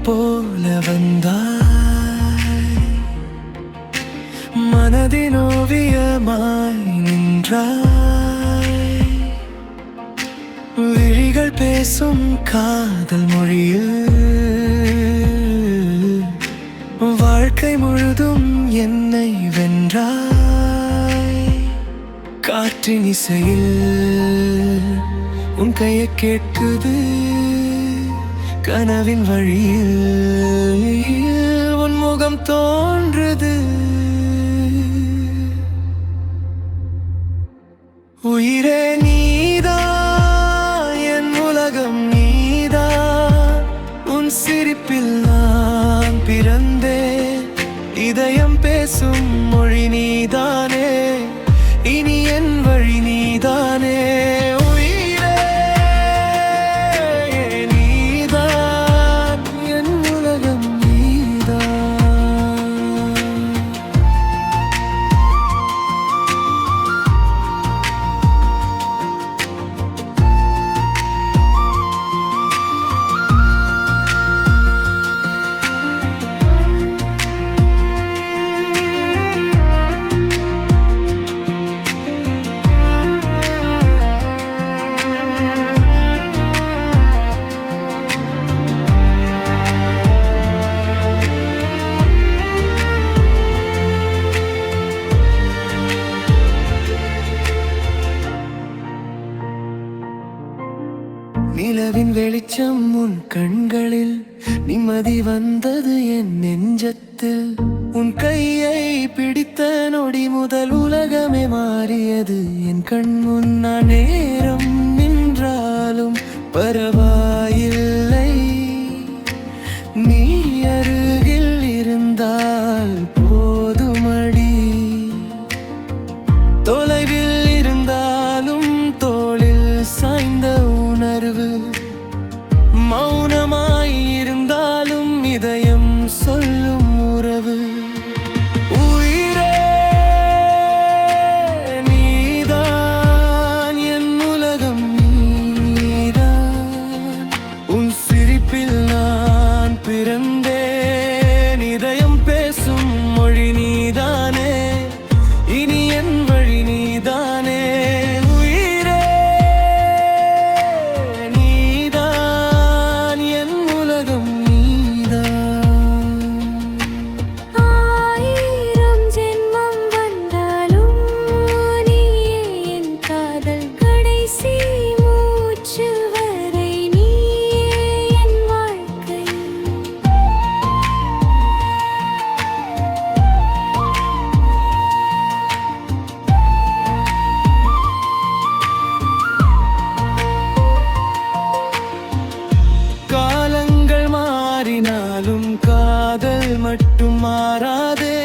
போல வந்தாய், மனதின் ஓவியமாய் நின்றாய். விழிகள் பேசும் காதல் மொழியில் வாழ்க்கை முழுதும் என்னை வென்றாய். காற்றின் இசையில் உன் கையை கேட்குது, கனவின் வழியில் உன் முகம் தோன்றுது. உயிரே நீதான், என் உலகம் நீதான். உன் சிரிப்பில் நான் பிறந்தேன், இதயம் பேசும் மொழி நீதானே, இனி என் வழி நீதானே. உயிரே நீதான், என் உலகம் நீதான். நிலவின் வெளிச்சம் உன் கண்களில், நிம்மதி வந்தது என் நெஞ்சத்தில். உன் கையை பிடித்த நொடி முதல் உலகமே மாறியது என் கண் முன்னா. நேரம் நின்றாலும் பரவாயில்லை, நீ அருகில் இருந்தால் போதுமடி. தொலைவில் இருந்தாலும் தோளில் சாய்ந்த உணர்வு, மௌனமாய் இருந்தாலும் இதயம் சொல்லும் உறவு. உயிரே நீதான், என் உலகம் நீதான். உன் சிரிப்பில் நான் பிறந்தேன், இதயம் பேசும் மொழி நீதானே, இனி என் வழி நீதானே. காதல் மட்டும் மாறாதே,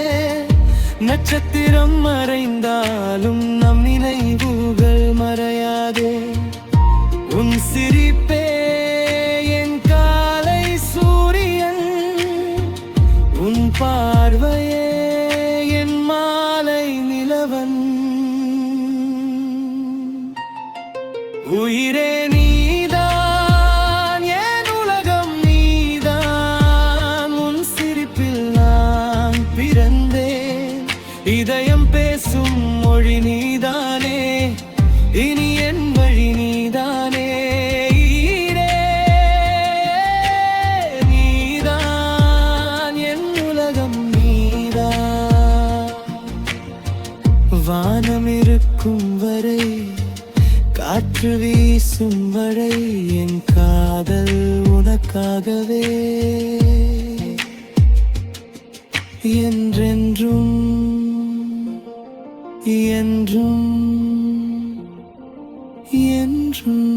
நட்சத்திரம் மறைந்தாலும் நம் நினைவுகள் மறையாதே. உன் சிரிப்பே என் காலை சூரியன், உன் பார்வையே என் மாலை நிலவன். உயிரே நீதான், என் உலகம் நீதான். உன் சிரிப்பில் நான் பிறந்தேன், இதயம் பேசும் மொழி நீதானே, இனி என் வழி நீதானே. நீதான், என் உலகம் நீதான். வானம் இருக்கும் வரை, காற்று வீசும் வரை, என் காதல் உனக்காகவே. என்றென்றும் என்றும் என்றும்.